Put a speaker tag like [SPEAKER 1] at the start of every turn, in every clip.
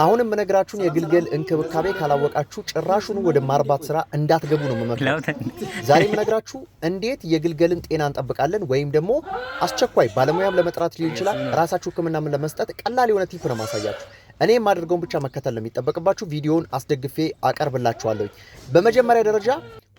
[SPEAKER 1] አሁንም የምነግራችሁን የግልገል እንክብካቤ ካላወቃችሁ ጭራሹን ወደ ማርባት ስራ እንዳትገቡ ነው የምመክረው። ዛሬ የምነግራችሁ እንዴት የግልገልን ጤና እንጠብቃለን ወይም ደግሞ አስቸኳይ ባለሙያም ለመጥራት ሊሆን ይችላል ራሳችሁ ህክምናም ለመስጠት ቀላል የሆነ ቲፕ ነው ማሳያችሁ። እኔ የማደርገውን ብቻ መከተል ነው የሚጠበቅባችሁ። ቪዲዮውን አስደግፌ አቀርብላችኋለሁ። በመጀመሪያ ደረጃ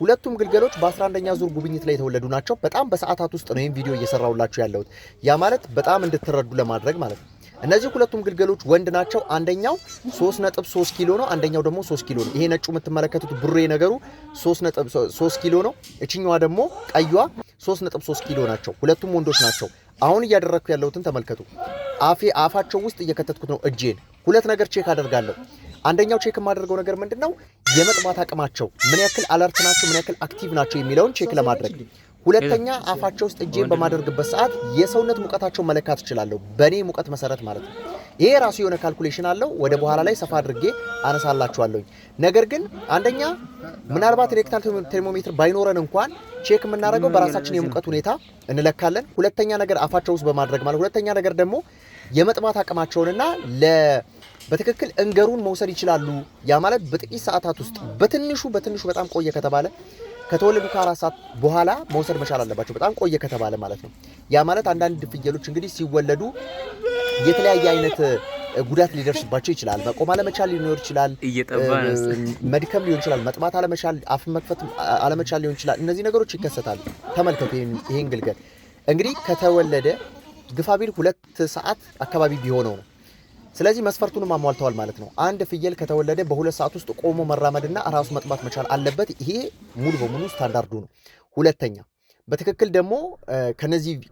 [SPEAKER 1] ሁለቱም ግልገሎች በ11ኛ ዙር ጉብኝት ላይ የተወለዱ ናቸው። በጣም በሰዓታት ውስጥ ነው ይሄን ቪዲዮ እየሰራሁላችሁ ያለሁት። ያ ማለት በጣም እንድትረዱ ለማድረግ ማለት ነው። እነዚህ ሁለቱም ግልገሎች ወንድ ናቸው። አንደኛው 3.3 ኪሎ ነው፣ አንደኛው ደግሞ 3 ኪሎ ነው። ይሄ ነጩ የምትመለከቱት ብሬ ነገሩ 3.3 ኪሎ ነው። እቺኛዋ ደግሞ ቀይዋ 3.3 ኪሎ ናቸው። ሁለቱም ወንዶች ናቸው። አሁን እያደረኩ ያለሁትን ተመልከቱ። አፋቸው ውስጥ እየከተትኩት ነው እጄን። ሁለት ነገር ቼክ አደርጋለሁ። አንደኛው ቼክ የማደርገው ነገር ምንድነው የመጥባት አቅማቸው ምን ያክል አለርት ናቸው፣ ምን ያክል አክቲቭ ናቸው የሚለውን ቼክ ለማድረግ። ሁለተኛ አፋቸው ውስጥ እጄን በማደርግበት ሰዓት የሰውነት ሙቀታቸው መለካት እችላለሁ፣ በኔ ሙቀት መሰረት ማለት ነው። ይሄ ራሱ የሆነ ካልኩሌሽን አለው። ወደ በኋላ ላይ ሰፋ አድርጌ አነሳላችኋለሁ። ነገር ግን አንደኛ ምናልባት ሬክታል ቴርሞሜትር ባይኖረን እንኳን ቼክ የምናደርገው በራሳችን የሙቀት ሁኔታ እንለካለን። ሁለተኛ ነገር አፋቸው ውስጥ በማድረግ ማለት። ሁለተኛ ነገር ደግሞ የመጥባት አቅማቸውንና በትክክል እንገሩን መውሰድ ይችላሉ። ያ ማለት በጥቂት ሰዓታት ውስጥ በትንሹ በጣም ቆየ ከተባለ ከተወለዱ ከ4 ሰዓት በኋላ መውሰድ መቻል አለባቸው። በጣም ቆየ ከተባለ ማለት ነው። ያ ማለት አንዳንድ ፍየሎች እንግዲህ ሲወለዱ የተለያየ አይነት ጉዳት ሊደርስባቸው ይችላል። መቆም አለመቻል ሊኖር ይችላል፣ መድከም ሊሆን ይችላል፣ መጥባት አለመቻል፣ አፍ መክፈት አለመቻል ሊሆን ይችላል። እነዚህ ነገሮች ይከሰታሉ። ተመልከቱ ይሄን ግልገል እንግዲህ ከተወለደ ግፋቢል 2 ሰዓት አካባቢ ቢሆነው ነው። ስለዚህ መስፈርቱንም አሟልተዋል ማለት ነው። አንድ ፍየል ከተወለደ በ2 ሰዓት ውስጥ ቆሞ መራመድና ራሱ መጥባት መቻል አለበት። ይሄ ሙሉ በሙሉ ስታንዳርዱ ነው። ሁለተኛ በትክክል ደግሞ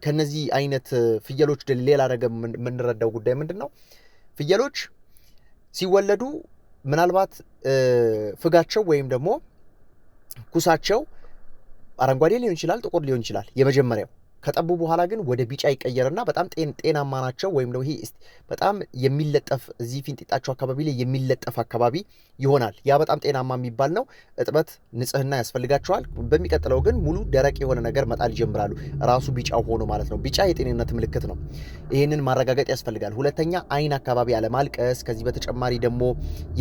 [SPEAKER 1] ከነዚህ አይነት ፍየሎች ሌላ ነገር የምንረዳው ጉዳይ ምንድነው? ፍየሎች ሲወለዱ ምናልባት ፍጋቸው ወይም ደግሞ ኩሳቸው አረንጓዴ ሊሆን ይችላል፣ ጥቁር ሊሆን ይችላል የመጀመሪያው። ከጠቡ በኋላ ግን ወደ ቢጫ ይቀየርና በጣም ጤናማ ናቸው። ወይም ደግሞ ይሄ በጣም የሚለጠፍ እዚህ ፊንጢጣቸው አካባቢ ላይ የሚለጠፍ አካባቢ ይሆናል። ያ በጣም ጤናማ የሚባል ነው። እጥበት፣ ንጽህና ያስፈልጋቸዋል። በሚቀጥለው ግን ሙሉ ደረቅ የሆነ ነገር መጣል ይጀምራሉ። ራሱ ቢጫው ሆኖ ማለት ነው። ቢጫ የጤንነት ምልክት ነው። ይህንን ማረጋገጥ ያስፈልጋል። ሁለተኛ አይን አካባቢ አለማልቀስ። ከዚህ በተጨማሪ ደግሞ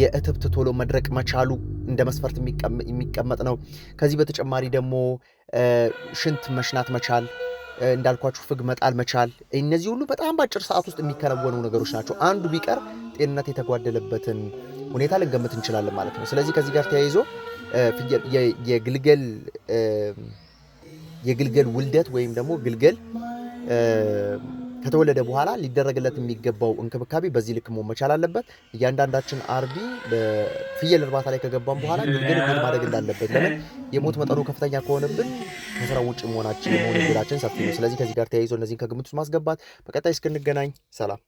[SPEAKER 1] የእትብት ቶሎ መድረቅ መቻሉ እንደ መስፈርት የሚቀመጥ ነው። ከዚህ በተጨማሪ ደግሞ ሽንት መሽናት መቻል፣ እንዳልኳችሁ ፍግ መጣል መቻል። እነዚህ ሁሉ በጣም በአጭር ሰዓት ውስጥ የሚከናወኑ ነገሮች ናቸው። አንዱ ቢቀር ጤንነት የተጓደለበትን ሁኔታ ልንገምት እንችላለን ማለት ነው። ስለዚህ ከዚህ ጋር ተያይዞ የግልገል ውልደት ወይም ደግሞ ግልገል ከተወለደ በኋላ ሊደረግለት የሚገባው እንክብካቤ በዚህ ልክ መሆን መቻል አለበት። እያንዳንዳችን አርቢ በፍየል እርባታ ላይ ከገባን በኋላ ግልገል ምን ማድረግ እንዳለበት፣ ለምን የሞት መጠኑ ከፍተኛ ከሆነብን ከስራ ውጭ መሆን እድላችን ሰፊ ነው። ስለዚህ ከዚህ ጋር ተያይዞ እነዚህን ከግምት ውስጥ ማስገባት። በቀጣይ እስክንገናኝ ሰላም።